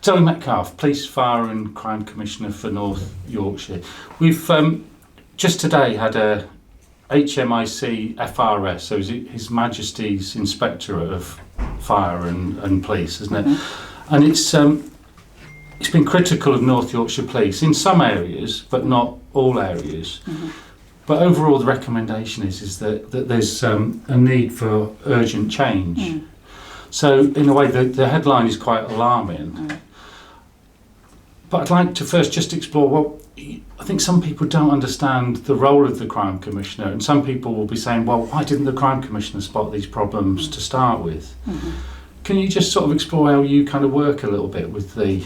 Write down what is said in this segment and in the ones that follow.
Zoe Metcalfe, Police, Fire and Crime Commissioner for North Yorkshire. We've just today had a HMICFRS, so His Majesty's Inspectorate of Fire and Police, isn't it? And it's been critical of North Yorkshire Police in some areas, but not all areas. But overall, the recommendation is that there's a need for urgent change. So in a way, the headline is quite alarming. But I'd like to first just explore, well, I think some people don't understand the role of the Crime Commissioner, and some people will be saying, well, why didn't the Crime Commissioner spot these problems to start with? Can you just sort of explore how you kind of work a little bit with the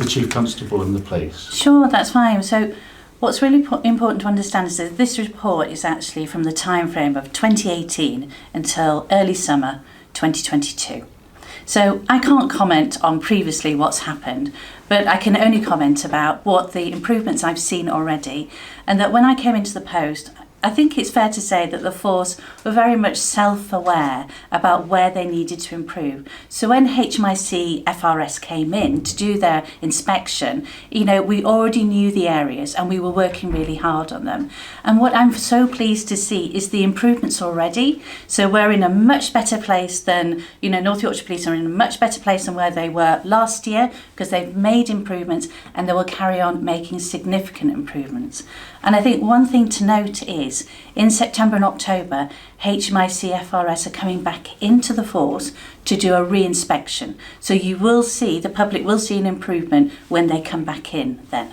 Chief Constable and the police? Sure, that's fine. So what's really important to understand is that this report is actually from the time frame of 2018 until early summer 2022. So I can't comment on previously what's happened, but I can only comment about what the improvements I've seen already, and that when I came into the post, I think it's fair to say that the force were very much self-aware about where they needed to improve. So when HMICFRS came in to do their inspection, we already knew the areas and we were working really hard on them. And what I'm so pleased to see is the improvements already. So we're in a much better place than, North Yorkshire Police are in a much better place than where they were last year, because they've made improvements and they will carry on making significant improvements. And I think one thing to note is, in September and October, HMICFRS are coming back into the force to do a re-inspection. So the public will see an improvement when they come back in then.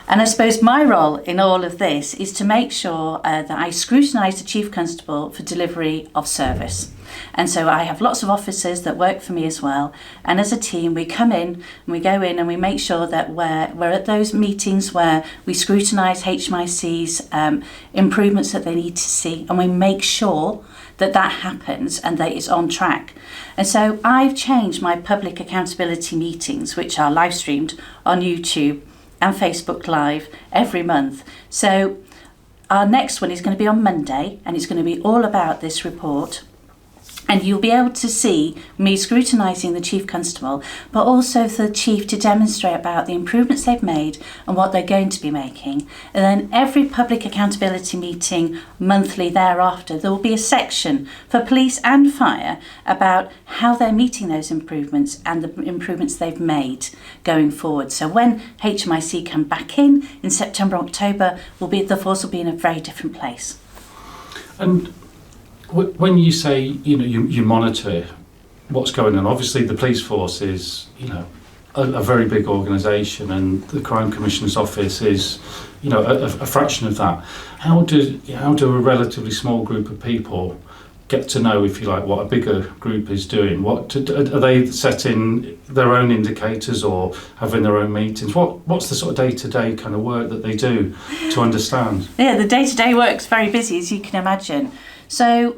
And I suppose my role in all of this is to make sure that I scrutinise the Chief Constable for delivery of service. And so I have lots of officers that work for me as well. And as a team, we come in and we go in and we make sure that we're at those meetings where we scrutinise HMIC's improvements that they need to see. And we make sure that happens and that it's on track. And so I've changed my public accountability meetings, which are live streamed on YouTube and Facebook Live every month. So our next one is going to be on Monday, and it's going to be all about this report. And you'll be able to see me scrutinising the Chief Constable, but also for the Chief to demonstrate about the improvements they've made and what they're going to be making. And then every public accountability meeting monthly thereafter, there will be a section for police and fire about how they're meeting those improvements and the improvements they've made going forward. So when HMIC come back in September, October, the force will be in a very different place. And when you say, you monitor what's going on, obviously the police force is, a very big organisation, and the Crime Commissioner's office is, a fraction of that. How do a relatively small group of people get to know, if you like, what a bigger group is doing? Are they setting their own indicators or having their own meetings? What's the sort of day-to-day kind of work that they do to understand? Yeah, the day-to-day work's very busy, as you can imagine. So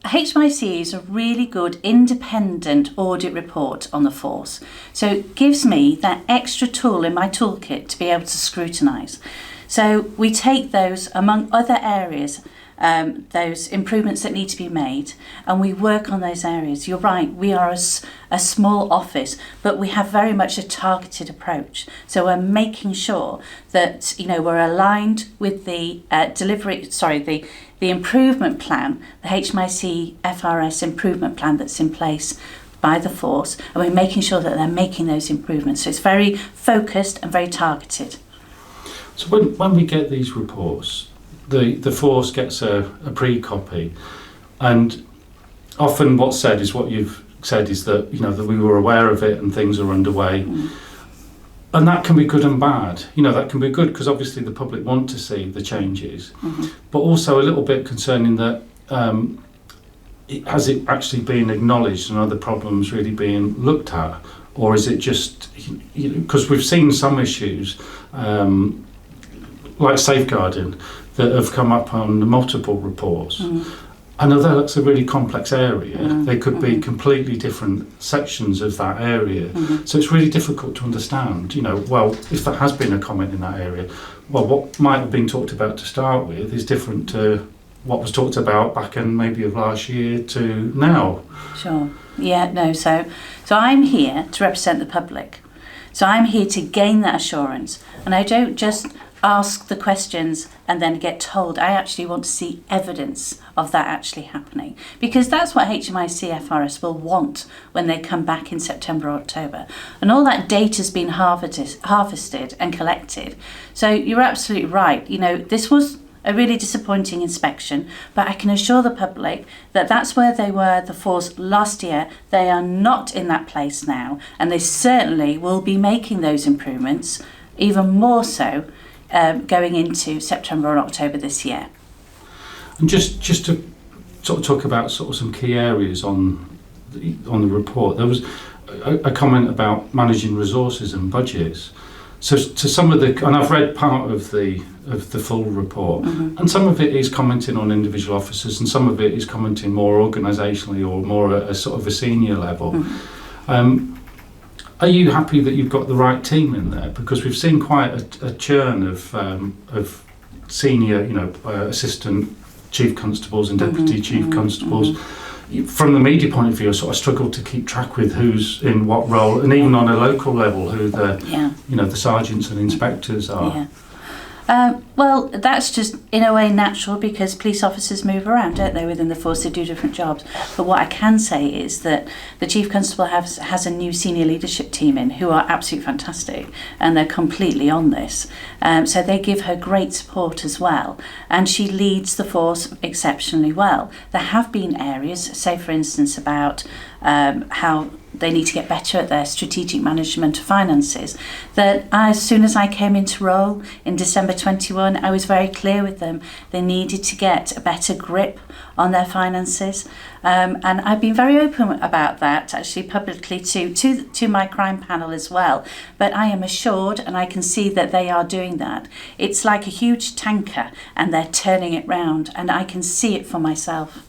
HMIC is a really good independent audit report on the force. So it gives me that extra tool in my toolkit to be able to scrutinise. So we take those, among other areas, those improvements that need to be made, and we work on those areas. You're right, we are a small office, but we have very much a targeted approach. So we're making sure that we're aligned with the the improvement plan, the HMICFRS improvement plan that's in place by the force, and we're making sure that they're making those improvements. So it's very focused and very targeted. So when we get these reports, the force gets a pre-copy, and often what's said is what you've said is that that we were aware of it and things are underway. And that can be good and bad. That can be good because obviously the public want to see the changes, but also a little bit concerning that has it actually been acknowledged and are the problems really being looked at, or is it just because we've seen some issues like safeguarding that have come up on multiple reports. And although that's a really complex area, there could be completely different sections of that area. So it's really difficult to understand, if there has been a comment in that area, well, what might have been talked about to start with is different to what was talked about back in maybe of last year to now. Sure. Yeah, no, so I'm here to represent the public. So I'm here to gain that assurance, and I don't just ask the questions and then get told. I actually want to see evidence of that actually happening, because that's what HMICFRS will want when they come back in September or October. And all that data's been harvested and collected. So you're absolutely right. You know, this was a really disappointing inspection, but I can assure the public that that's where they were, the force, last year. They are not in that place now, and they certainly will be making those improvements, even more so going into September and October this year. And just to sort of talk about sort of some key areas on the report, there was a comment about managing resources and budgets. So to some of the, and I've read part of the full report, and some of it is commenting on individual officers, and some of it is commenting more organisationally or more at a sort of a senior level. Are you happy that you've got the right team in there? Because we've seen quite a churn of senior, assistant chief constables and deputy chief constables. From the media point of view, I sort of struggle to keep track with who's in what role, and even on a local level, who the sergeants and inspectors are. Yeah. Well, that's just in a way natural, because police officers move around, don't they, within the force? They do different jobs. But what I can say is that the Chief Constable has a new senior leadership team in who are absolutely fantastic, and they're completely on this. So they give her great support as well, and she leads the force exceptionally well. There have been areas, say for instance about how they need to get better at their strategic management of finances, that as soon as I came into role in December 21, I was very clear with them. They needed to get a better grip on their finances. And I've been very open about that, actually, publicly to my crime panel as well. But I am assured, and I can see that they are doing that. It's like a huge tanker, and they're turning it round, and I can see it for myself.